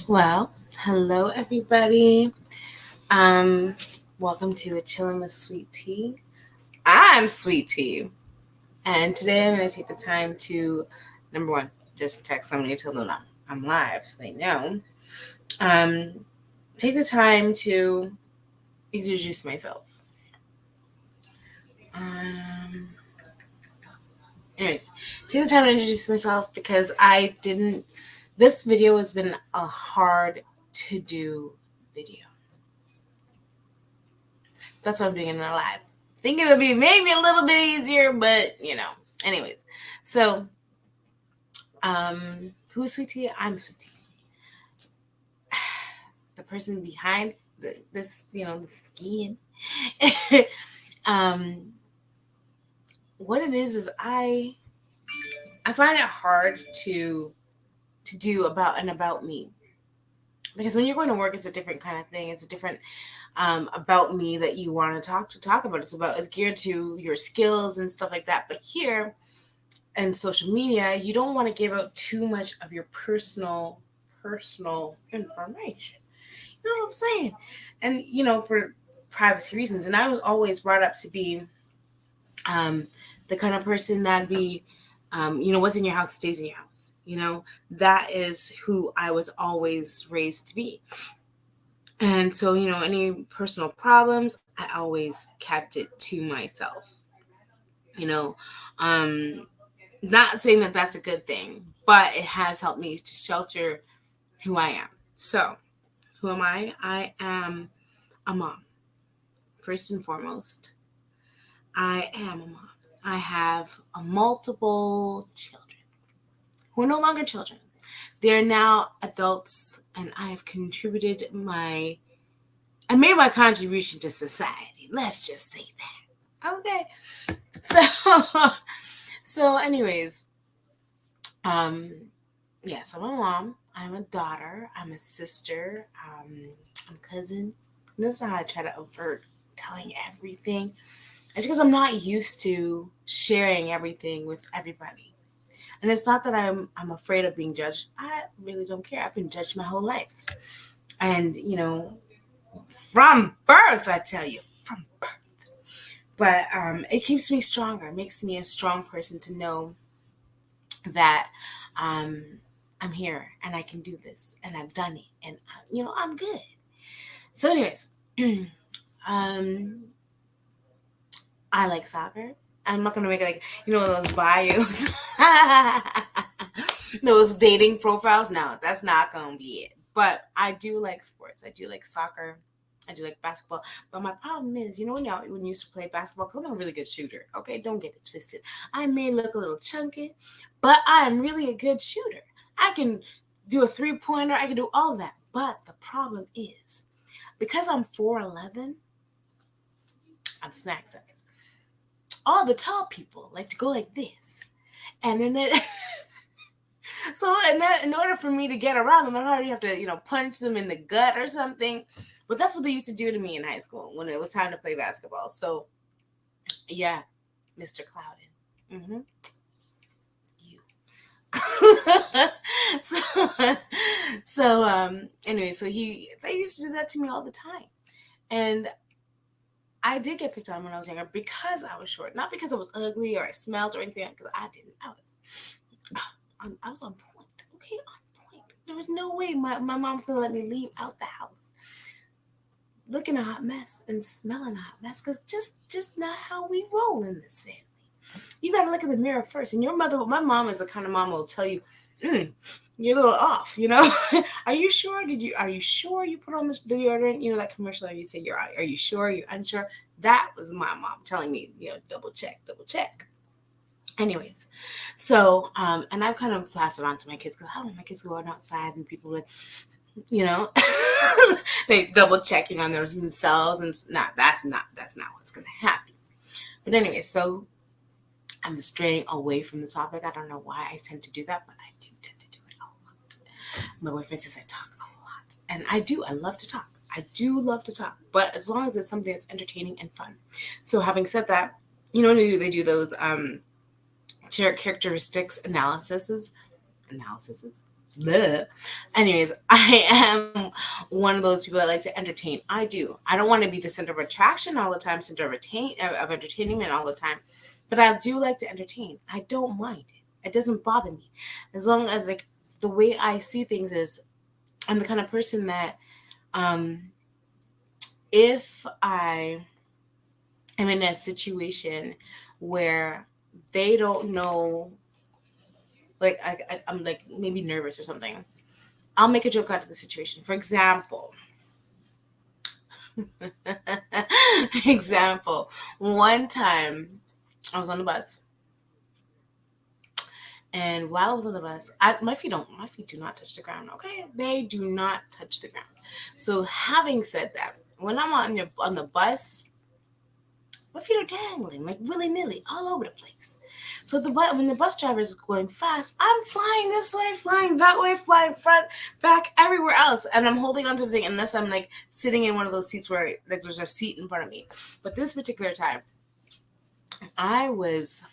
Well, hello everybody. Um, Welcome to a Chillin' with Sweet Tea. I'm Sweet Tea, and today I'm going to take the time to, number one, just text somebody to tell them I'm live so they know. Um, Take the time to introduce myself. Um, Anyways, take the time to introduce myself because I didn't. This video has been a hard to do video. That's why I'm doing it live. Think it'll be maybe a little bit easier, but Anyways, so who's Sweet Tea? I'm Sweet Tea. The person behind the skin. um, what it is I find it hard to do about me, because when you're going to work, it's a different kind of thing. It's a different about me that you want to talk about. It's geared to your skills and stuff like that. But here and social media, you don't want to give out too much of your personal information. You know what I'm saying? And for privacy reasons. And I was always brought up to be the kind of person that be what's in your house stays in your house. That is who I was always raised to be. And so, any personal problems, I always kept it to myself. You know, um, Not saying that that's a good thing, but it has helped me to shelter who I am. So, who am I? I am a mom. First and foremost, I am a mom. I have multiple children who are no longer children. They are now adults, and I have I made my contribution to society. Let's just say that. Okay. So, anyways, Um, yes, I'm a mom. I'm a daughter. I'm a sister. I'm a cousin. Notice how I try to avert telling everything. It's because I'm not used to sharing everything with everybody. And it's not that I'm afraid of being judged. I really don't care. I've been judged my whole life. And, from birth, I tell you, from birth. But it keeps me stronger. It makes me a strong person to know that I'm here and I can do this and I've done it and I'm good. So, anyways, um, I like soccer. I'm not gonna make like those bios, those dating profiles. No, that's not gonna be it. But I do like sports. I do like soccer. I do like basketball. But my problem is, when you used to play basketball, because I'm a really good shooter. Okay, don't get it twisted. I may look a little chunky, but I am really a good shooter. I can do a 3-pointer. I can do all of that. But the problem is, because I'm 4'11", I'm snack size. All the tall people like to go like this, and then it. So, in order for me to get around them, I you have to, punch them in the gut or something. But that's what they used to do to me in high school when it was time to play basketball. So, yeah, Mr. Clouden. Mm-hmm. You. Anyway, they used to do that to me all the time. And I did get picked on when I was younger because I was short. Not because I was ugly or I smelled or anything, because I didn't. I was on point. Okay, on point. There was no way my mom's gonna let me leave out the house looking a hot mess and smelling a hot mess, because just not how we roll in this family. You gotta look in the mirror first. And my mom is the kind of mom who will tell you, you're a little off, Are you sure? Are you sure you put on the deodorant? That commercial where you say are you sure? You're unsure? That was my mom telling me, double check. Anyways, so and I've kind of passed it on to my kids, because I don't want my kids going outside and people like, they double checking on themselves, and that's not what's gonna happen. But anyway, so I'm straying away from the topic. I don't know why I tend to do that, but I do tend to do it a lot. My boyfriend says I talk a lot, and I do. I love to talk. I do love to talk, but as long as it's something that's entertaining and fun. So having said that, they do those characteristics analyses. Bleh. Anyways, I am one of those people that like to entertain. I do. I don't want to be the center of attraction all the time, center of entertainment all the time, but I do like to entertain. I don't mind it. It doesn't bother me, as long as like the way I see things is, I'm the kind of person that, um, if I am in a situation where they don't know, like I'm like maybe nervous or something, I'll make a joke out of the situation. For example, one time I was on the bus, and while I was on the bus, my feet do not touch the ground. Okay, they do not touch the ground. So having said that, when I'm on the bus, my feet are dangling like willy nilly all over the place. So when the bus driver is going fast, I'm flying this way, flying that way, flying front, back, everywhere else, and I'm holding onto the thing unless I'm like sitting in one of those seats where like there's a seat in front of me. But this particular time, I was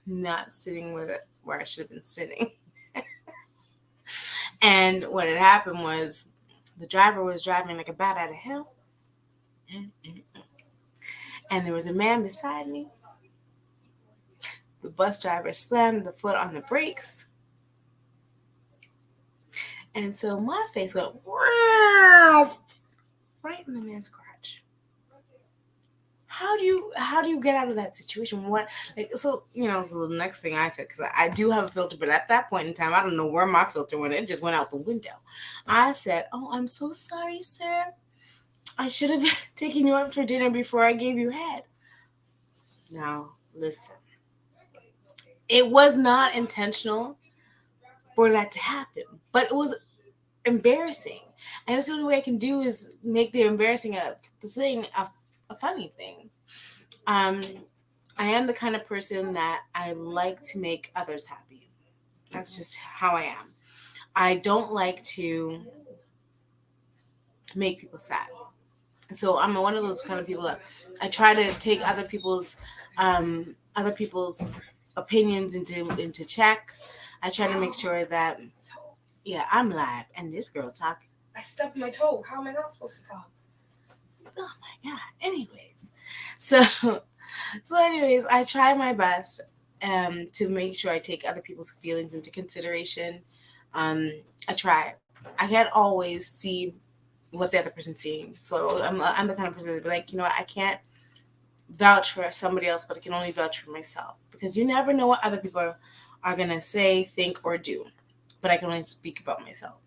not sitting with it where I should have been sitting. And what had happened was the driver was driving like a bat out of hell, and there was a man beside me. The bus driver slammed the foot on the brakes, and so my face went wow, right in the man's crotch. How do you get out of that situation? What, like, so so the next thing I said, because I do have a filter, but at that point in time, I don't know where my filter went. It just went out the window. I said, "Oh, I'm so sorry, sir. I should have taken you out for dinner before I gave you head." Now, listen, it was not intentional for that to happen, but it was embarrassing. And that's the only way I can do is make the embarrassing of the thing a funny thing. Um, I am the kind of person that I like to make others happy. That's just how I am. I don't like to make people sad. So I'm one of those kind of people that I try to take other people's opinions into check. I try to make sure that, yeah, I'm live and this girl's talking. I stubbed my toe. How am I not supposed to talk? Oh my god. Anyways, so anyways, I try my best to make sure I take other people's feelings into consideration. Um, I try. I can't always see what the other person's seeing, so I'm the kind of person that be like, you know what, I can't vouch for somebody else, but I can only vouch for myself, because you never know what other people are gonna say, think, or do. But I can only speak about myself.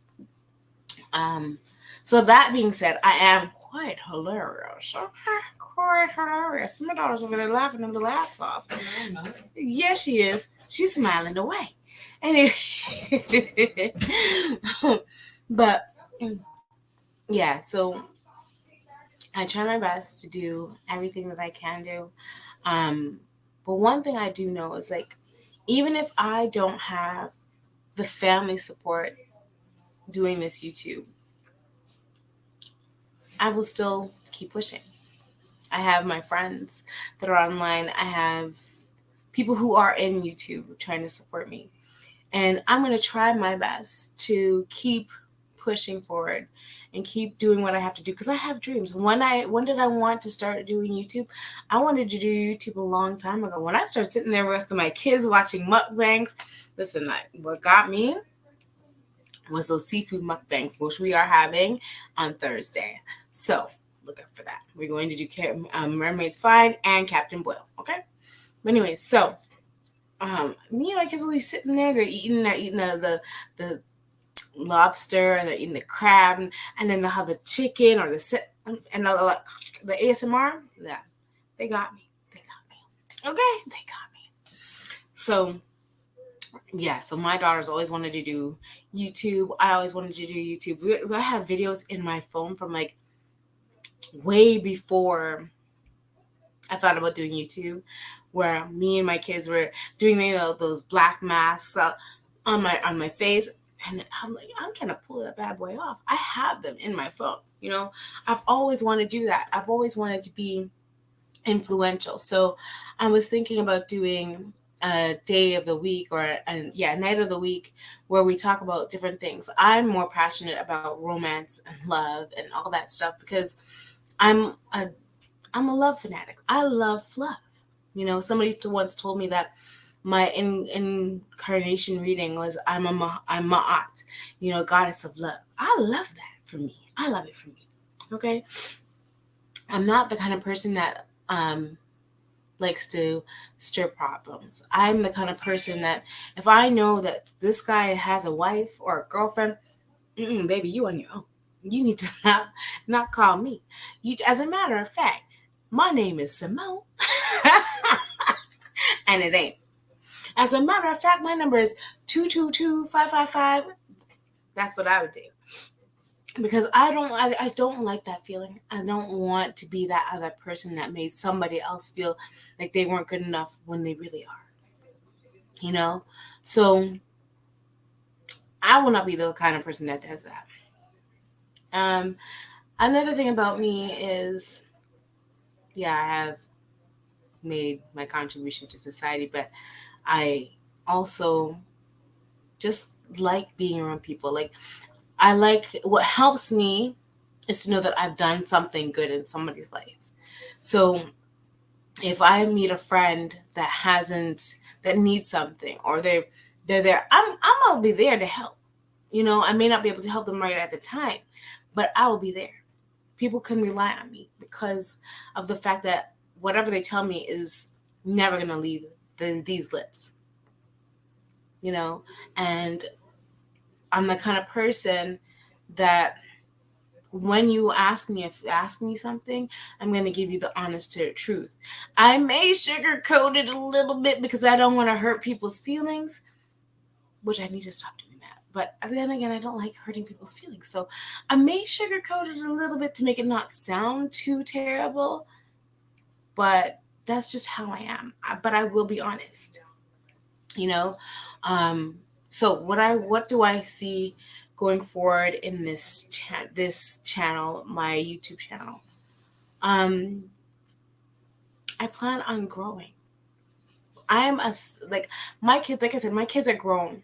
Um, so that being said, I am quite hilarious. Okay, quite hilarious. My daughter's over there laughing her little ass off. No, yes, she is. She's smiling away. Anyway, but yeah, so I try my best to do everything that I can do. Um, but one thing I do know is, like, even if I don't have the family support doing this YouTube, I will still keep pushing. I have my friends that are online. I have people who are in YouTube trying to support me. And I'm going to try my best to keep pushing forward and keep doing what I have to do, because I have dreams. When did I want to start doing YouTube? I wanted to do YouTube a long time ago. When I started sitting there with my kids watching mukbangs, listen, what got me was those seafood mukbangs, which we are having on Thursday. So look up for that. We're going to do Mermaid's Fine and Captain Boil. Okay. But anyways, so me and my kids will be sitting there. They're eating the lobster, and they're eating the crab, and then they'll have the chicken or and the ASMR. Yeah, they got me. They got me. Okay, they got me. So yeah, so my daughters always wanted to do YouTube. I always wanted to do YouTube. I have videos in my phone from like way before I thought about doing YouTube, where me and my kids were doing those black masks on my face, and I'm like, I'm trying to pull that bad boy off. I have them in my phone. I've always wanted to do that. I've always wanted to be influential. So I was thinking about doing a day of the week or a night of the week where we talk about different things. I'm more passionate about romance and love and all that stuff because I'm a I'm a love fanatic. I love love. Somebody once told me that my incarnation reading was I'm Ma'at, goddess of love. I love that for me. I love it for me. Okay, I'm not the kind of person that likes to stir problems. I'm the kind of person that if I know that this guy has a wife or a girlfriend, baby, you on your own. You need to not call me. As a matter of fact, my name is Simone, and it ain't. As a matter of fact, my number is 222-555. That's what I would do. Because I don't like that feeling. I don't want to be that other person that made somebody else feel like they weren't good enough when they really are. You know? So I will not be the kind of person that does that. Um Another thing about me is, yeah, I have made my contribution to society, but I also just like being around people. Like, I like, what helps me is to know that I've done something good in somebody's life. So if I meet a friend that needs something, or they're there, I'm gonna be there to help. I may not be able to help them right at the time, but I will be there. People can rely on me because of the fact that whatever they tell me is never gonna leave these lips. You know, and I'm the kind of person that when you ask me something, I'm going to give you the honest truth. I may sugarcoat it a little bit because I don't want to hurt people's feelings, which I need to stop doing that. But then again, I don't like hurting people's feelings. So I may sugarcoat it a little bit to make it not sound too terrible, but that's just how I am. But I will be honest, you know? So what do I see going forward in this channel, my YouTube channel? Um, I plan on growing. I'm a like My kids, like I said, my kids are grown.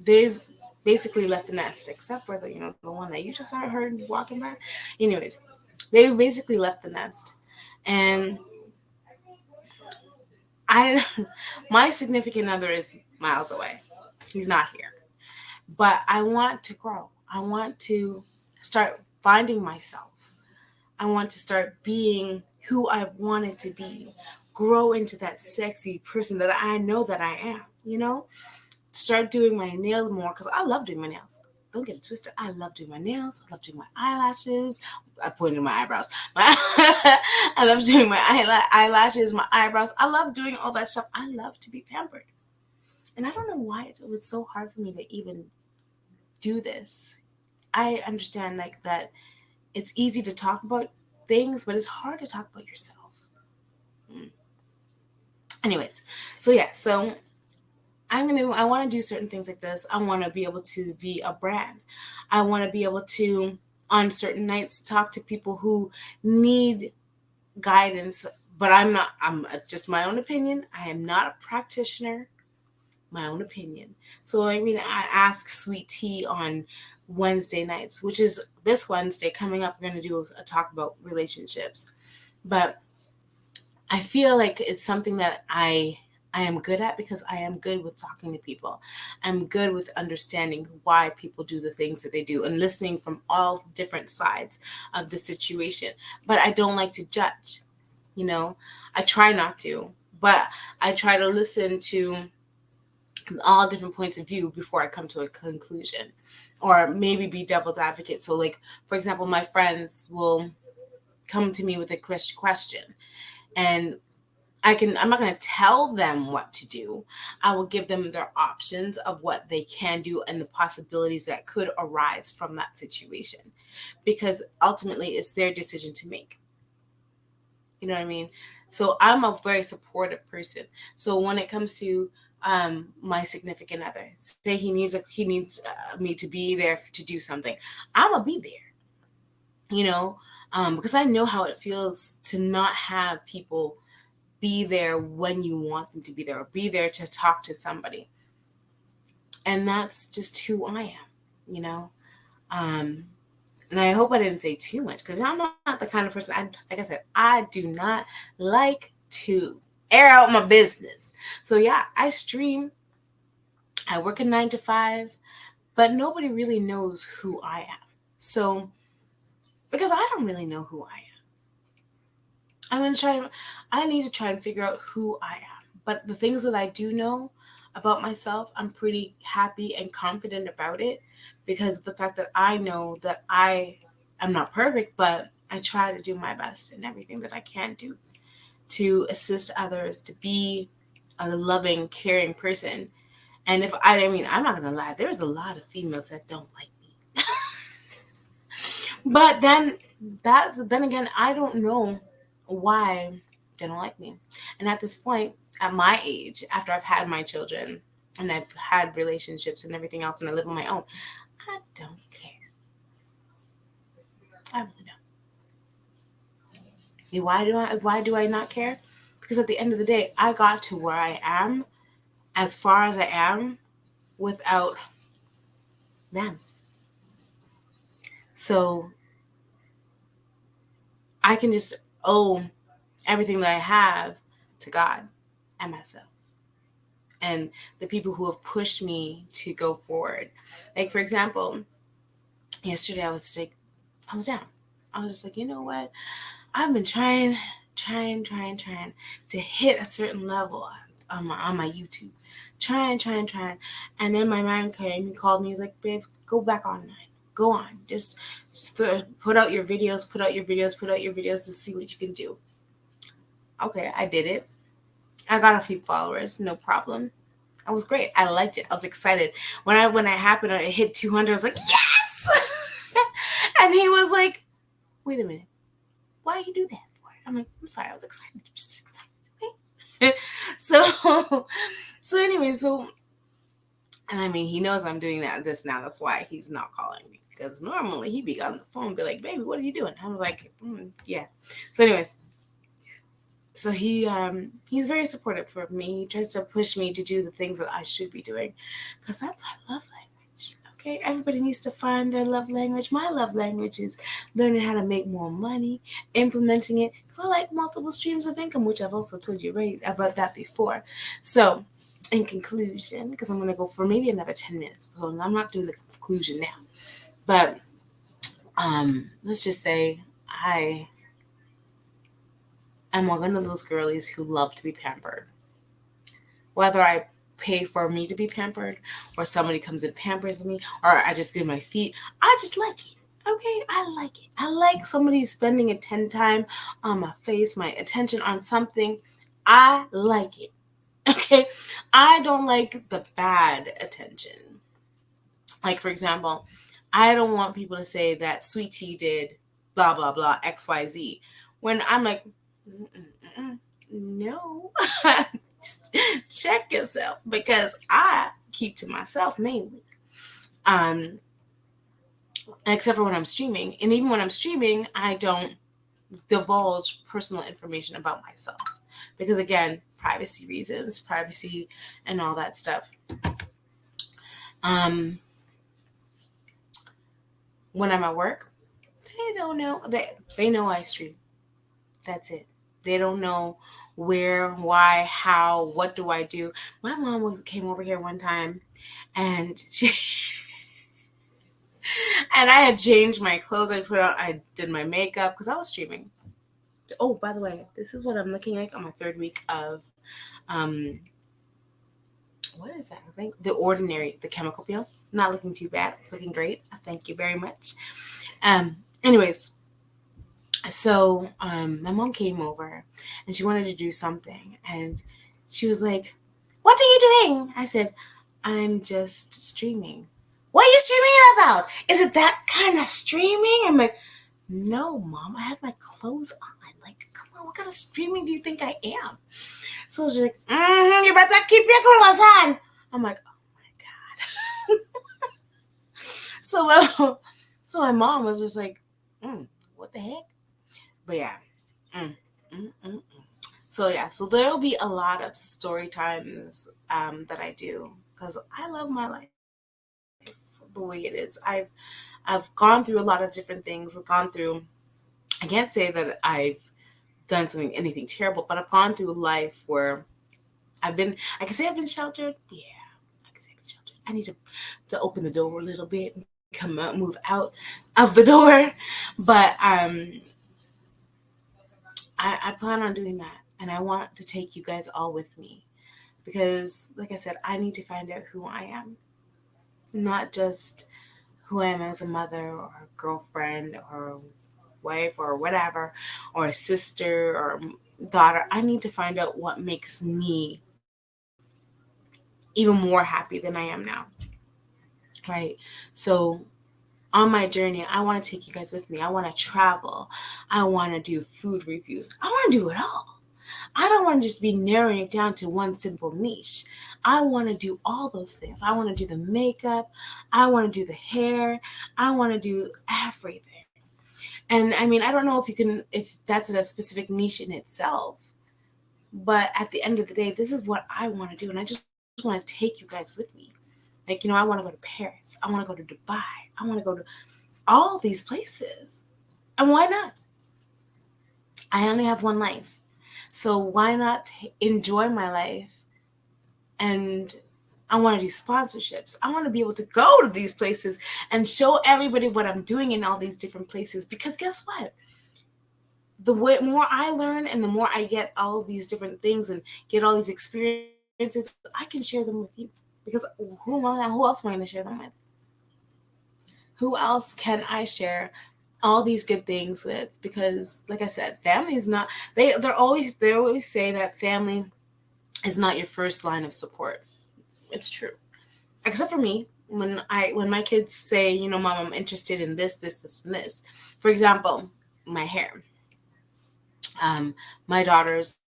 They've basically left the nest, except for the one that you just heard walking by. Anyways, they've basically left the nest, and I, my significant other is miles away. He's not here, but I want to grow. I want to start finding myself. I want to start being who I've wanted to be, grow into that sexy person that I know that I am. Start doing my nails more because I love doing my nails. Don't get it twisted. I love doing my nails. I love doing my eyelashes. I pointed my eyebrows. I love doing my eyelashes, my eyebrows. I love doing all that stuff. I love to be pampered. And I don't know why it was so hard for me to even do this. I understand like that it's easy to talk about things, but it's hard to talk about yourself. Mm. Anyways, so I want to do certain things like this. I want to be able to be a brand. I want to be able to, on certain nights, talk to people who need guidance, but it's just my own opinion. I am not a practitioner. My own opinion. So I ask Sweet Tea on Wednesday nights, which is this Wednesday coming up. We're going to do a talk about relationships, but I feel like it's something that I am good at because I am good with talking to people. I'm good with understanding why people do the things that they do and listening from all different sides of the situation. But I don't like to judge. I try not to, but I try to listen to all different points of view before I come to a conclusion, or maybe be devil's advocate. So, like, for example, my friends will come to me with a question, and I'm not going to tell them what to do. I will give them their options of what they can do and the possibilities that could arise from that situation, because ultimately it's their decision to make. You know what I mean? So I'm a very supportive person. So when it comes to my significant other, say he needs me to be there to do something, I'm gonna be there. Because I know how it feels to not have people be there when you want them to be there, or be there to talk to somebody. And that's just who I am, you know? And I hope I didn't say too much, because I'm not the kind of person, like I said, I do not like to air out my business. So yeah, I stream, I work a 9 to 5, but nobody really knows who I am. So, because I don't really know who I am, I need to try and figure out who I am. But the things that I do know about myself, I'm pretty happy and confident about it, because of the fact that I know that I am not perfect, but I try to do my best in everything that I can do to assist others, to be a loving, caring person. And I'm not gonna lie, there's a lot of females that don't like me. But then again, I don't know why they don't like me. And at this point, at my age, after I've had my children and I've had relationships and everything else, and I live on my own, I don't care. I really don't. Why do I not care? Because at the end of the day, I got to where I am, as far as I am, without them. So I can just owe everything that I have to God and myself, and the people who have pushed me to go forward. Like, for example, yesterday I was down. I was just like, you know what? I've been trying to hit a certain level on my YouTube. Trying. And then my man came, he called me, he's like, babe, go back online. Go on. Just put out your videos, put out your videos to see what you can do. Okay, I did it. I got a few followers, no problem. I was great. I liked it. I was excited. When I happened, it hit 200. I was like, yes! And he was like, wait a minute. Why you do that for? I'm like, I'm sorry. I was excited. I'm just excited. Okay. So anyway, and I mean, he knows I'm doing this now. That's why he's not calling me. Because normally he'd be on the phone and be like, baby, what are you doing? I'm like, yeah. So anyways, so he's very supportive for me. He tries to push me to do the things that I should be doing, because that's our love language. Okay, everybody needs to find their love language. My love language is learning how to make more money, implementing it, because I like multiple streams of income, which I've also told you right about that before. So in conclusion, because I'm going to go for maybe another 10 minutes, so I'm not doing the conclusion now, but let's just say I'm one of those girlies who love to be pampered. Whether I pay for me to be pampered, or somebody comes and pampers me, or I just give my feet, I just like it. Okay, I like it. I like somebody spending a 10 time on my face, my attention on something. I like it. Okay, I don't like the bad attention. Like, for example, I don't want people to say that Sweet Tea did blah blah blah XYZ, when I'm like, no. Check yourself, because I keep to myself mainly. Um, Except for when I'm streaming. And even when I'm streaming, I don't divulge personal information about myself. Because again, privacy reasons, privacy and all that stuff. When I'm at work, they don't know. They know I stream. That's it. They don't know where, why, how, what do I do. My mom came over here one time, and she and I had changed my clothes. I did my makeup because I was streaming. Oh, by the way, this is what I'm looking like on my 3rd week of um what is that? I think The Ordinary, the chemical peel. Not looking too bad. Looking great. Thank you very much. Anyways, so my mom came over and she wanted to do something, and she was like, "What are you doing?" I said, "I'm just streaming." "What are you streaming about? Is it that kind of streaming?" I'm like, "No, Mom, I have my clothes on. Like, come on, what kind of streaming do you think I am?" So she's like, "You better keep your clothes on." I'm like, "Oh my God." So my mom was just like, "What the heck?" But yeah. Mm, mm, mm, mm. So yeah, so there'll be a lot of story times that I do because I love my life the way it is. I've gone through a lot of different things. I've gone through. I can't say that I've done something anything terrible, but I've gone through life where I've been. I can say I've been sheltered. Yeah, I can say I've been sheltered. I need to open the door a little bit and come out, move out of the door, but I plan on doing that, and I want to take you guys all with me because, like I said, I need to find out who I am, not just who I am as a mother or a girlfriend or wife or whatever, or a sister or daughter. I need to find out what makes me even more happy than I am now. Right. So on my journey, I want to take you guys with me. I want to travel. I want to do food reviews. I want to do it all. I don't want to just be narrowing it down to one simple niche. I want to do all those things. I want to do the makeup. I want to do the hair. I want to do everything. And I mean, I don't know if you can, if that's a specific niche in itself, but at the end of the day, this is what I want to do. And I just want to take you guys with me. Like, I want to go to Paris. I want to go to Dubai. I want to go to all these places. And why not? I only have one life. So why not enjoy my life? And I want to do sponsorships. I want to be able to go to these places and show everybody what I'm doing in all these different places. Because guess what? The more I learn and the more I get all these different things and get all these experiences, I can share them with you. Because who else am I going to share them with? Who else can I share all these good things with? Because like I said, family is not they always say that family is not your first line of support. It's true. Except for me, when my kids say, Mom, I'm interested in this, and this. For example, my hair. My daughters,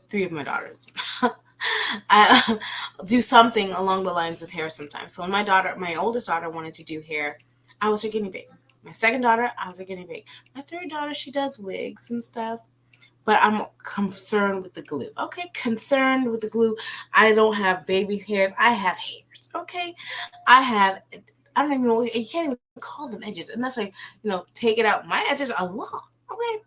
three of my daughters, I do something along the lines of hair sometimes. So when my oldest daughter wanted to do hair, I was her guinea pig. My second daughter, I was her guinea pig. My third daughter, she does wigs and stuff, but I'm concerned with the glue. Okay, concerned with the glue. I don't have baby hairs. I have hairs. Okay, I have. I don't even know. You can't even call them edges unless I, take it out. My edges are long. Okay,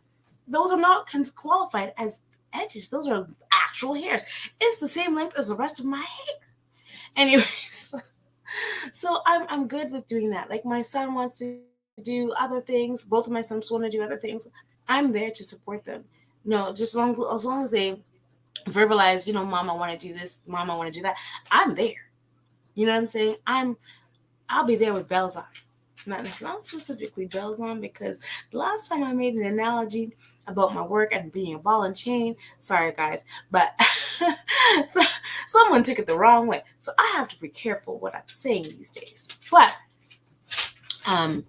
those are not qualified as edges. Those are actual hairs. It's the same length as the rest of my hair. Anyways, so I'm good with doing that. Like my son wants to do other things. Both of my sons want to do other things. I'm there to support them. No, just as long as they verbalize, Mom, I want to do this. Mom, I want to do that. I'm there. You know what I'm saying? I'll be there with bells on. Not specifically bells on, because the last time I made an analogy about my work and being a ball and chain, sorry guys, but someone took it the wrong way. So I have to be careful what I'm saying these days. But um,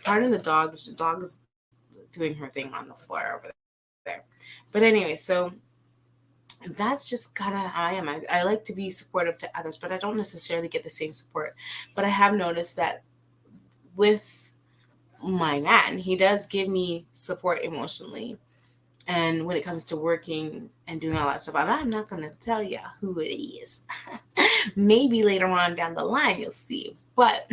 pardon the dog. The dog is doing her thing on the floor over there. But anyway, so that's just kind of how I am. I like to be supportive to others, but I don't necessarily get the same support. But I have noticed that with my man, he does give me support emotionally. And when it comes to working and doing all that stuff, and I'm not going to tell you who it is. Maybe later on down the line you'll see. But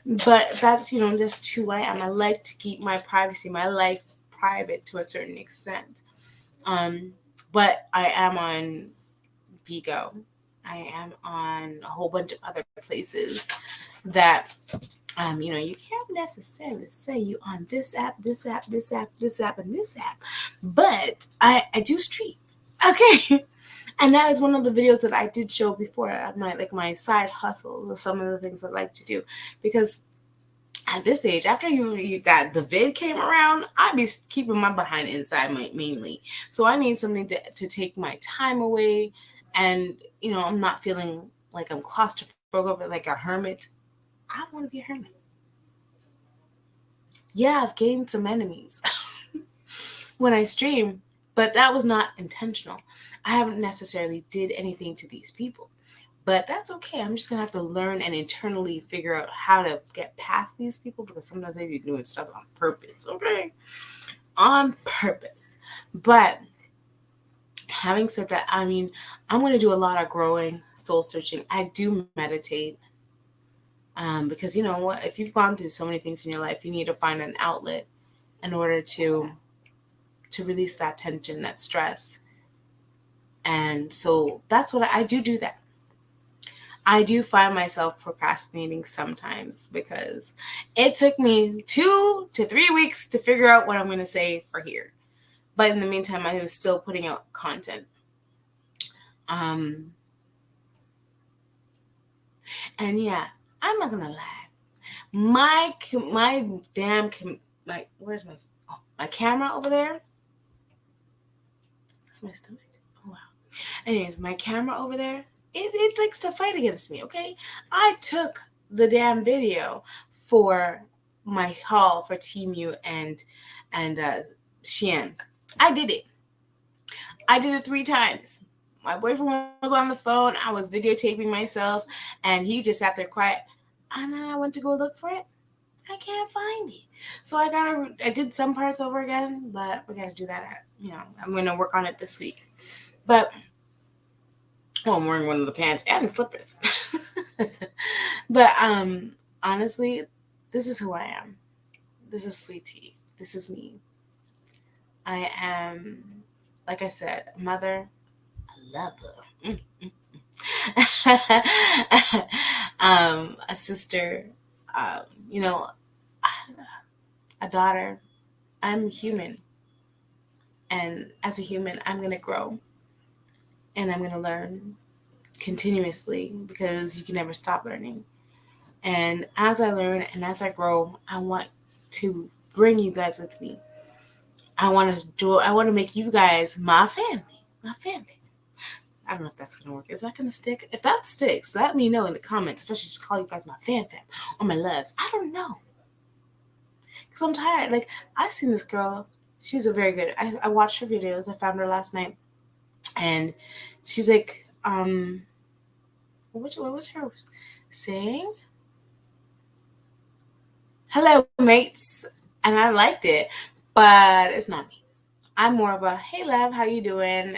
but that's just who I am. I like to keep my privacy, my life private to a certain extent. Um, but I am on Vigo. I am on a whole bunch of other places that you can't necessarily say you on this app, this app, this app, this app, and this app. But I do stream. Okay. And that is one of the videos that I did show before, my side hustle, some of the things I like to do. Because at this age, after you got the vid came around, I be keeping my behind inside mainly. So I need something to take my time away, and I'm not feeling like I'm claustrophobic, like a hermit. I don't want to be a hermit. Yeah, I've gained some enemies when I stream, but that was not intentional. I haven't necessarily did anything to these people, But that's okay. I'm just gonna have to learn and internally figure out how to get past these people, because sometimes they be doing stuff on purpose, okay? On purpose. But having said that, I mean, I'm gonna do a lot of growing, soul searching. I do meditate. Because you know what, if you've gone through so many things in your life, you need to find an outlet in order to release that tension, that stress. And so that's what I do that. I do find myself procrastinating sometimes because it took me 2 to 3 weeks to figure out what I'm going to say for here. But in the meantime, I was still putting out content. Um, and yeah, I'm not gonna lie. My damn my where's my my camera over there? That's my stomach. Oh wow. Anyways, my camera over there, it likes to fight against me, okay? I took the damn video for my haul for Temu and Shein. I did it. I did it 3 times. My boyfriend was on the phone. I was videotaping myself, and he just sat there quiet. And then I went to go look for it. I can't find it. So I did some parts over again, but we gotta do that. I'm gonna work on it this week. But well, I'm wearing one of the pants and the slippers. But honestly, this is who I am. This is Sweet Tea. This is me. I am, like I said, a mother, a lover, a sister, um, you know, a daughter. I'm human, and as a human, I'm gonna grow and I'm gonna learn continuously because you can never stop learning. And as I learn and as I grow, I want to bring you guys with me. I want to make you guys my family. My family. I don't know if that's gonna work. Is that gonna stick? If that sticks, let me know in the comments. If I should just call you guys my fam or my loves. I don't know. Cause I'm tired. Like, I seen this girl. She's a very good. I watched her videos. I found her last night, and she's like, what was her saying? Hello, mates, and I liked it, but it's not me. I'm more of a hey love, how you doing?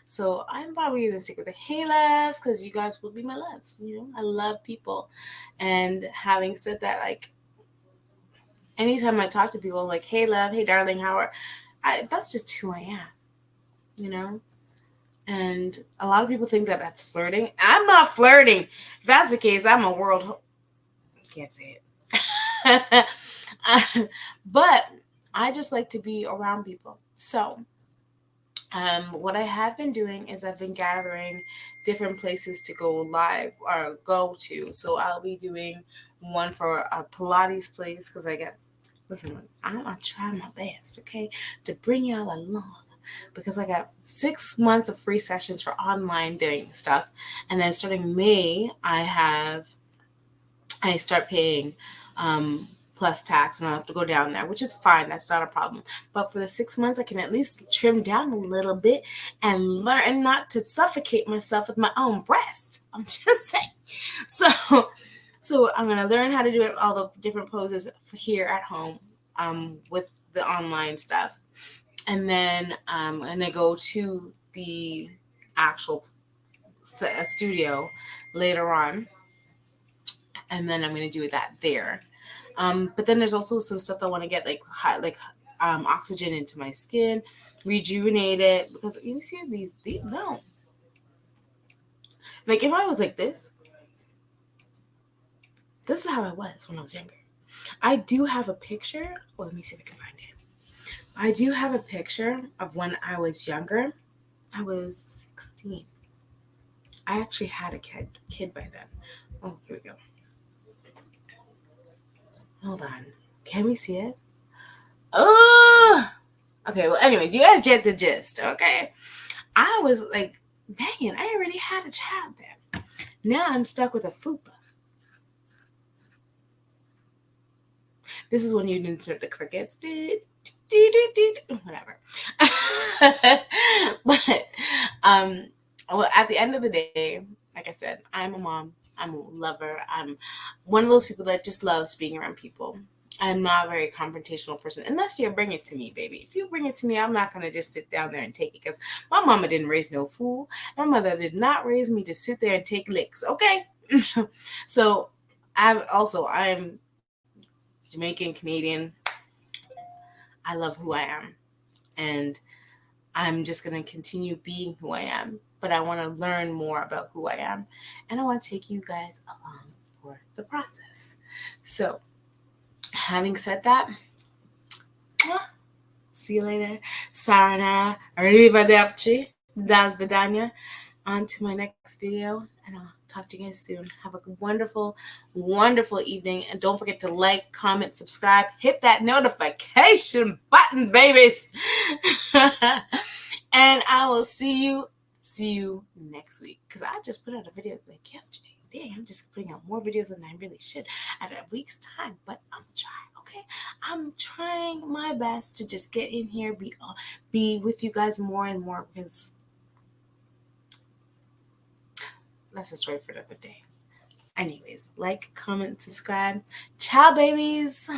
So I'm probably gonna stick with the hey loves because you guys will be my loves. I love people, and having said that, like anytime I talk to people, I'm like hey love, hey darling, how are? That's just who I am, you know. And a lot of people think that that's flirting. I'm not flirting. If that's the case, I'm a world. Can't say it. But I just like to be around people. So, what I have been doing is I've been gathering different places to go live or go to. So I'll be doing one for a Pilates place because listen, I'm gonna try my best, okay, to bring y'all along because I got 6 months of free sessions for online doing stuff, and then starting May, I start paying plus tax, and I'll have to go down there, which is fine. That's not a problem. But for the 6 months, I can at least trim down a little bit and learn not to suffocate myself with my own breast. I'm just saying. So I'm gonna learn how to do it, all the different poses for here at home, with the online stuff, and then I'm gonna go to the actual studio later on, and then I'm gonna do that there. But then there's also some stuff I want to get, like oxygen into my skin, rejuvenate it, because you see these no, like if I was like this is how I was when I was younger. I do have a picture. Well, let me see if I can find it. I do have a picture of when I was younger. I was 16. I actually had a kid by then. Oh, here we go. Hold on. Can we see it? Oh, okay. Well, anyways, you guys get the gist. Okay. I was like, man, I already had a child then. Now I'm stuck with a fupa. This is when you insert the crickets. Whatever. But well, at the end of the day, like I said, I'm a mom. I'm a lover. I'm one of those people that just loves being around people. I'm not a very confrontational person unless you bring it to me, baby. If you bring it to me, I'm not going to just sit down there and take it because my mama didn't raise no fool. My mother did not raise me to sit there and take licks, okay? So I'm Jamaican, Canadian. I love who I am. And I'm just going to continue being who I am. But I want to learn more about who I am. And I want to take you guys along for the process. So, having said that, well, see you later. Sayonara. Arrivederci. Das Vidania. On to my next video. And I'll talk to you guys soon. Have a wonderful, wonderful evening. And don't forget to like, comment, subscribe. Hit that notification button, babies. And I will see you next week. Because I just put out a video like yesterday. Dang, I'm just putting out more videos than I really should at a week's time. But I'm trying. Okay, I'm trying my best to just get in here, be with you guys more and more, because that's a story for another day. Anyways, like, comment, subscribe. Ciao, babies.